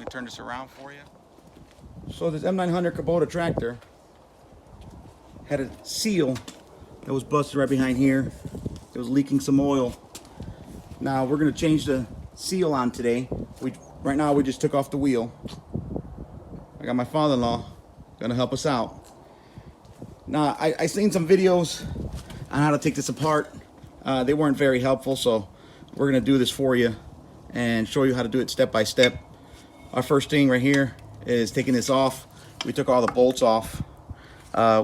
me turn this around for you. So this M900 Kubota tractor had a seal that was busted right behind here. It was leaking some oil. Now we're gonna change the seal on today. Right now we just took off the wheel. I got my father-in-law gonna help us out. Now I seen some videos on how to take this apart. They weren't very helpful, so we're gonna do this for you and show you how to do it step by step. Our first thing right here is taking this off. We took all the bolts off.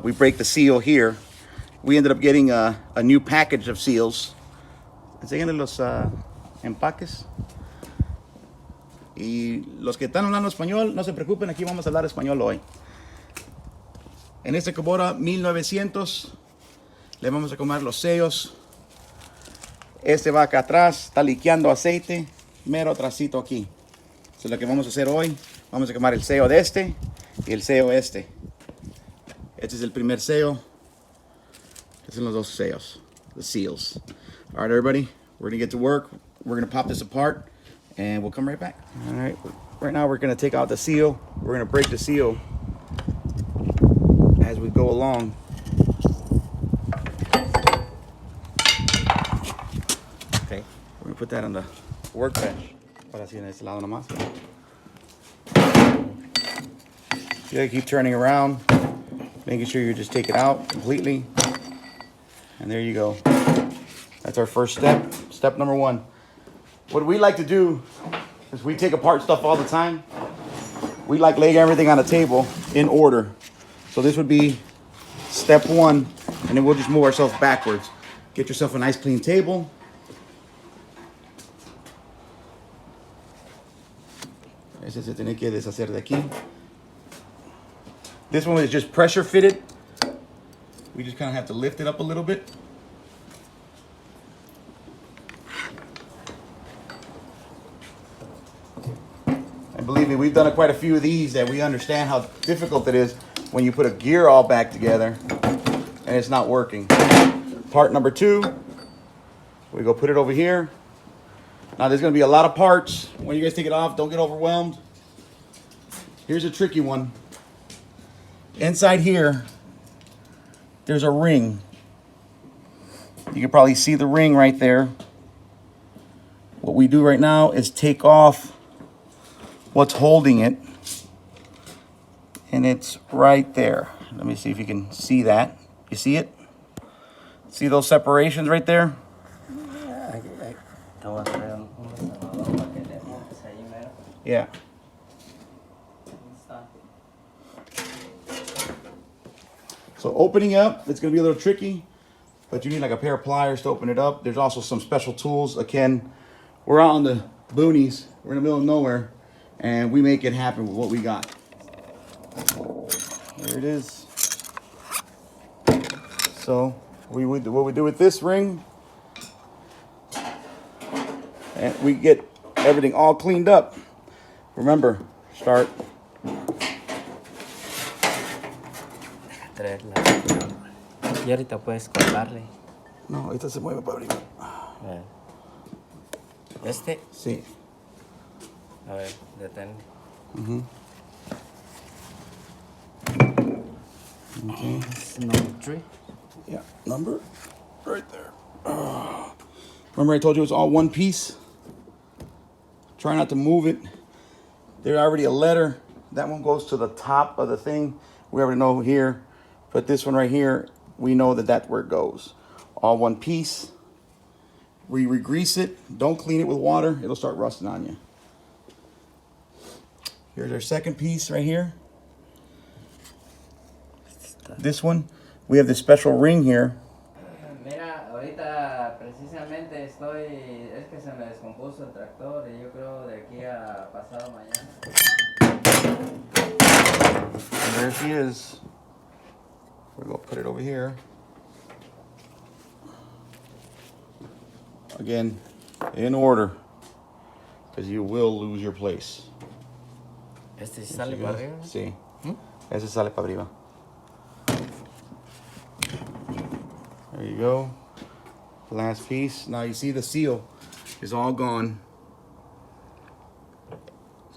We break the seal here. We ended up getting a new package of seals. Enséñale los empaques. Y los que están hablando español, no se preocupen, aquí vamos a hablar español hoy. En este Kubota 1900 le vamos a comer los sellos. Este va acá atrás, está liqueando aceite, mero trasito aquí. Eso es lo que vamos a hacer hoy. Vamos a quemar el sello de este y el sello este. Este es el primer sello. Estos son los dos sellos, the seals. All right, everybody, we're gonna get to work. We're gonna pop this apart and we'll come right back. All right, right now we're gonna take out the seal. We're gonna break the seal as we go along. Okay, we're gonna put that on the workbench. Ahora sí, en este lado nomás. You gotta keep turning around, making sure you just take it out completely. And there you go. That's our first step. Step number one. What we like to do is we take apart stuff all the time. We like laying everything on the table in order. So this would be step one, and then we'll just move ourselves backwards. Get yourself a nice clean table. Ese se tiene que deshacer de aquí. This one is just pressure fitted. We just kind of have to lift it up a little bit. And believe me, we've done quite a few of these that we understand how difficult it is when you put a gear all back together and it's not working. Part number two, we go put it over here. Now there's gonna be a lot of parts. When you guys take it off, don't get overwhelmed. Here's a tricky one. Inside here, there's a ring. You can probably see the ring right there. What we do right now is take off what's holding it. And it's right there. Let me see if you can see that. You see it? See those separations right there? Yeah. So opening up, it's gonna be a little tricky, but you need like a pair of pliers to open it up. There's also some special tools. Again, we're out on the boonies, we're in the middle of nowhere, and we make it happen with what we got. There it is. So what we do with this ring, and we get everything all cleaned up. Remember, start. Y ahorita puedes cortarle. No, esta se mueve para arriba. ¿Este? Sí. A ver, detén. Okay. It's number 3. Yeah, number right there. Remember I told you it's all one piece? Try not to move it. There's already a letter. That one goes to the top of the thing. We already know here. But this one right here, we know that that's where it goes. All one piece. We re-grease it. Don't clean it with water. It'll start rusting on you. Here's our second piece right here. This one, we have this special ring here. Mira, ahorita precisamente es que se me descompuso el tractor y yo creo de aquí a pasado mañana. And there she is. We're gonna put it over here. Again, in order, because you will lose your place. ¿Este sale para arriba? Sí. Ese sale para arriba. There you go. Last piece. Now you see the seal is all gone.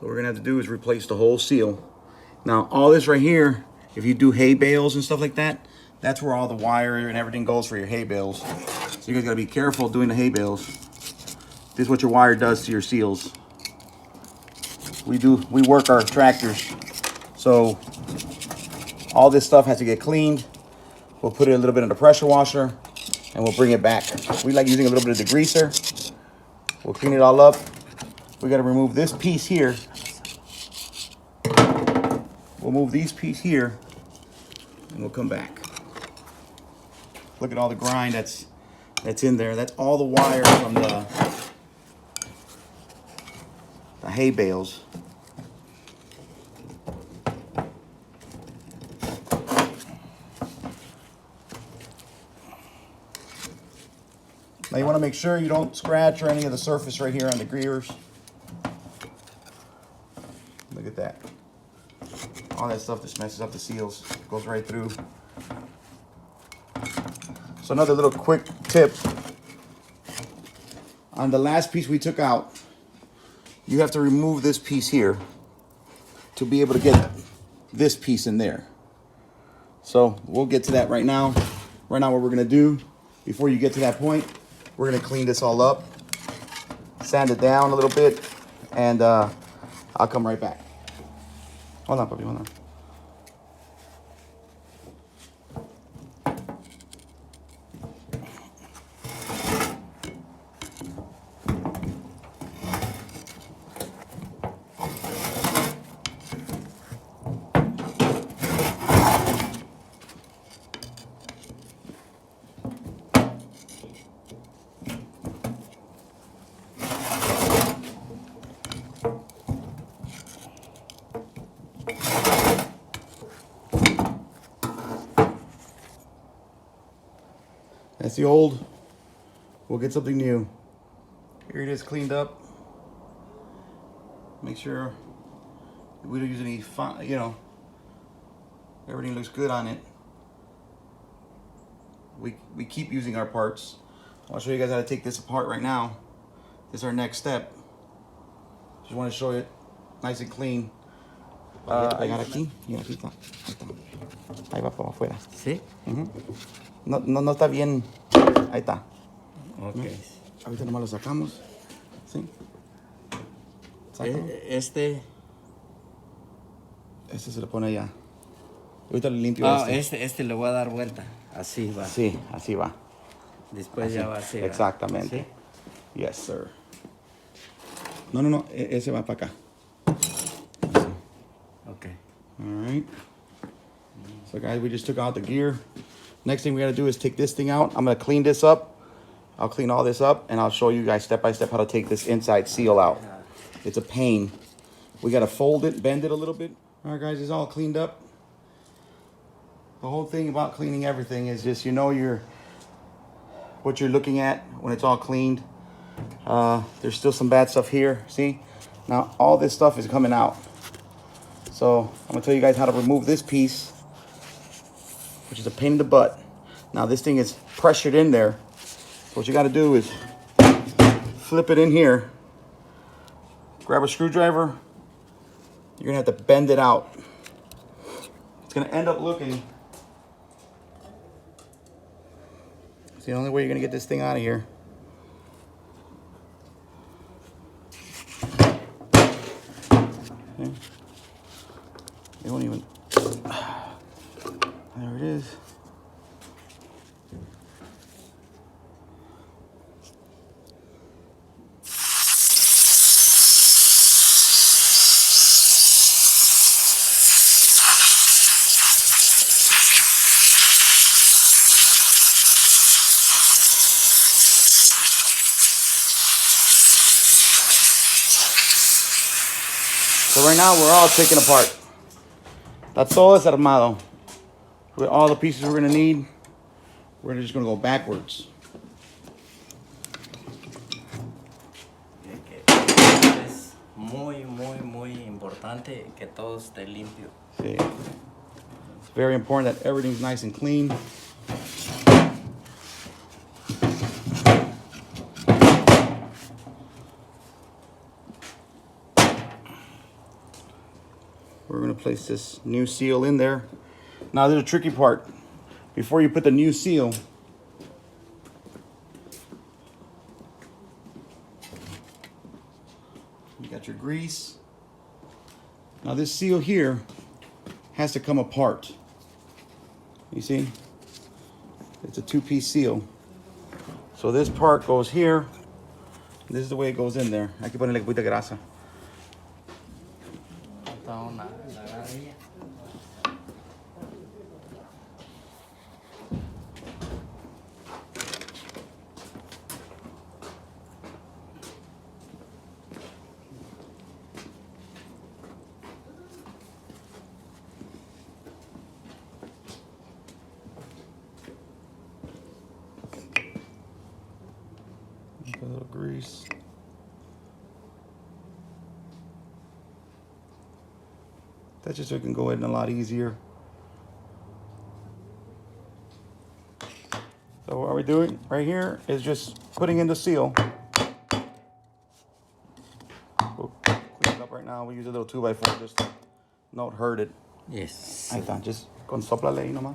So what we're gonna have to do is replace the whole seal. Now all this right here, if you do hay bales and stuff like that, that's where all the wire and everything goes for your hay bales. So you guys gotta be careful doing the hay bales. This is what your wire does to your seals. We work our tractors. So all this stuff has to get cleaned. We'll put it a little bit in the pressure washer and we'll bring it back. We like using a little bit of degreaser. We'll clean it all up. We gotta remove this piece here. We'll move these pieces here and we'll come back. Look at all the grind that's in there. That's all the wire from the hay bales. Now you want to make sure you don't scratch or any of the surface right here on the greers. Look at that. All that stuff just messes up the seals. Goes right through. So another little quick tip. On the last piece we took out, you have to remove this piece here to be able to get this piece in there. So we'll get to that right now. Right now what we're gonna do, before you get to that point, we're gonna clean this all up, sand it down a little bit, and I'll come right back. Hold on, puppy, hold on. That's the old. We'll get something new. Here it is cleaned up. Make sure we don't use any, everything looks good on it. We keep using our parts. I'll show you guys how to take this apart right now. This is our next step. Just want to show it nice and clean. Pegar aquí. Mira, aquí está. Ahí está. Ahí va para afuera. ¿Sí? No está bien. Ahí está. Ok. Ahorita nomás lo sacamos. ¿Sí? Sácalo. Este se lo pone allá. Ahorita le limpio este le voy a dar vuelta. Así va. Sí, así va. Después Así. ya va así. Exactamente. ¿Sí? Yes, sir. No. Ese va para acá. Okay. All right. So guys, we just took out the gear. Next thing we gotta do is take this thing out. I'm gonna clean this up. I'll clean all this up and I'll show you guys step by step how to take this inside seal out. It's a pain. We gotta fold it, bend it a little bit. All right guys, it's all cleaned up. The whole thing about cleaning everything is just, what you're looking at when it's all cleaned. There's still some bad stuff here, see? Now all this stuff is coming out. So I'm gonna tell you guys how to remove this piece, which is a pain in the butt. Now this thing is pressured in there. So what you gotta do is flip it in here, grab a screwdriver, you're gonna have to bend it out. It's gonna end up looking, it's the only way you're gonna get this thing out of here. Okay. It won't even, there it is. So right now we're all taken apart. Está todo desarmado. With all the pieces we're gonna need, we're just gonna go backwards. Es muy importante que todo esté limpio. See, it's very important that everything's nice and clean. We're gonna place this new seal in there. Now there's a tricky part. Before you put the new seal, you got your grease. Now this seal here has to come apart. You see? It's a two-piece seal. So this part goes here. This is the way it goes in there. Hay que ponerle un poquito de grasa. A little grease. That's just so it can go in a lot easier. So what we're doing right here is just putting in the seal. We'll clean it up right now. We use a little 2x4 just to not hurt it. Yes. Ahí está, just con soplale ahí nomás.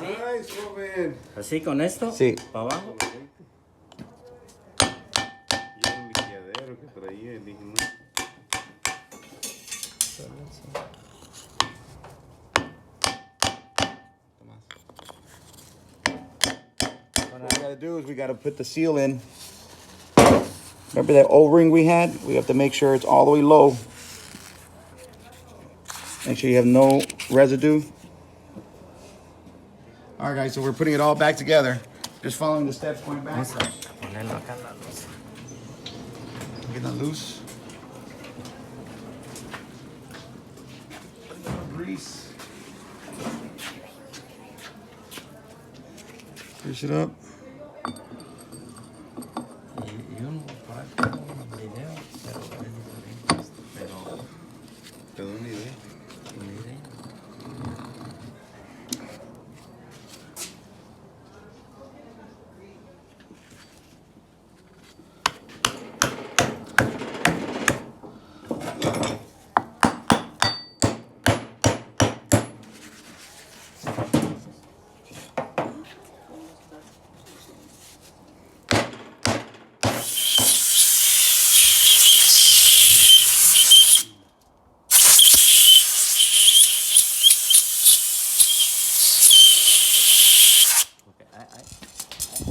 Nice, joven. Así con esto. Sí. Para abajo. Y era un liquidadero que traía, dije, no. What we gotta do is we gotta put the seal in. Remember that O-ring we had? We have to make sure it's all the way low. Make sure you have no residue. All right, guys, so we're putting it all back together. Just following the steps going back. Vamos a ponerlo acá en la luz. Get that loose. Grease. Grease it up. Y uno por acá un video, pero es diferente. Pero Te doy una idea. una idea.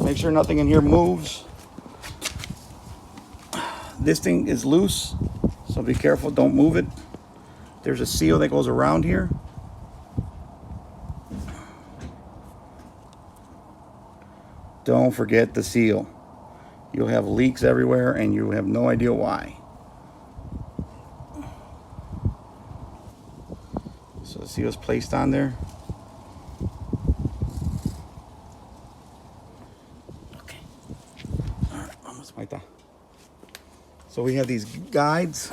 Make sure nothing in here moves. This thing is loose, so be careful, don't move it. There's a seal that goes around here. Don't forget the seal. You'll have leaks everywhere and you have no idea why. So the seal is placed on there. So we have these guides.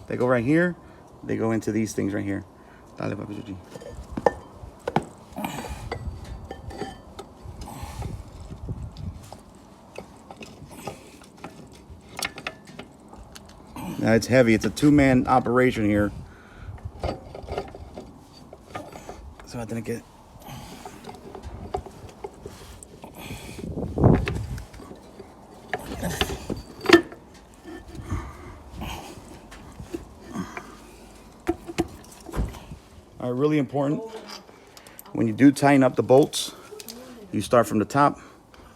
They go right here. They go into these things right here. Dale, papi Chuchi. Now it's heavy. It's a two-man operation here. So I didn't get. All right, really important. When you do tighten up the bolts, you start from the top.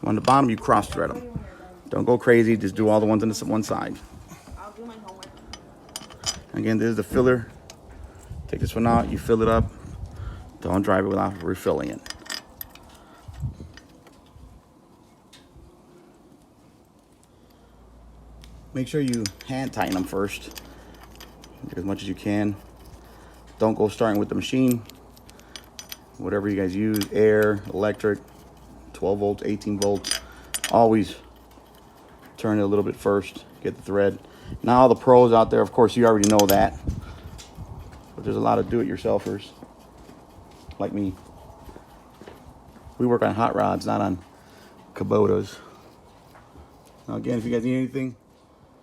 On the bottom, you cross thread them. Don't go crazy. Just do all the ones on this one side. Again, this is the filler. Take this one out. You fill it up. Don't drive it without refilling it. Make sure you hand tighten them first, as much as you can. Don't go starting with the machine. Whatever you guys use, air, electric, 12 volts, 18 volts. Always turn it a little bit first, get the thread. Now all the pros out there, of course, you already know that. But there's a lot of do-it-yourselfers, like me. We work on hot rods, not on Kubotas. Now again, if you guys need anything,